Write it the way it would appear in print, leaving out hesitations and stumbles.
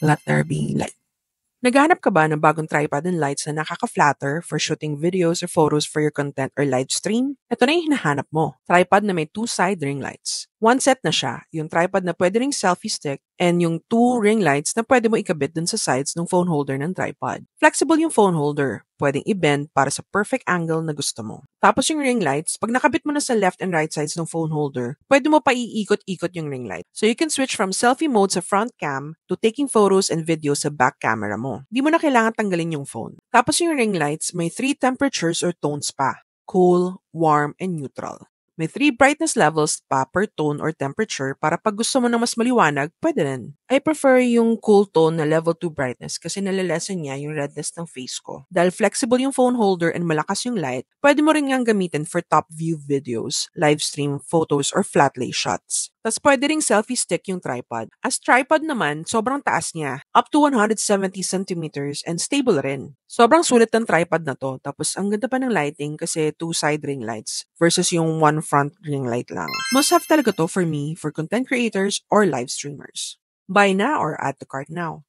Letter B, light. Naghahanap ka ba ng bagong tripod and lights na nakaka-flatter for shooting videos or photos for your content or live stream? Ito na yung hinahanap mo. Tripod na may 2-side ring lights. One set na siya, yung tripod na pwede ring selfie stick and yung 2 ring lights na pwede mo ikabit dun sa sides ng phone holder ng tripod. Flexible yung phone holder, pwedeng i-bend para sa perfect angle na gusto mo. Tapos yung ring lights, pag nakabit mo na sa left and right sides ng phone holder, pwede mo pa iikot-ikot yung ring light. So you can switch from selfie mode sa front cam to taking photos and videos sa back camera mo. Di mo na kailangan tanggalin yung phone. Tapos yung ring lights, may 3 temperatures or tones pa. Cool, warm, and neutral. May 3 brightness levels pa per tone or temperature para pag gusto mo ng mas maliwanag, pwede rin. I prefer yung cool tone na level 2 brightness kasi nalalesen niya yung redness ng face ko. Dahil flexible yung phone holder and malakas yung light, pwede mo rin ngang gamitin for top view videos, live stream, photos, or flat lay shots. Tapos pwede ring selfie stick yung tripod. As tripod naman, sobrang taas niya, up to 170 centimeters and stable rin. Sobrang sulit ng tripod na to. Tapos ang ganda pa ng lighting kasi 2 side ring lights versus yung 1 front ring light lang. Must have talaga to for me for content creators or live streamers. Buy na or add to cart now.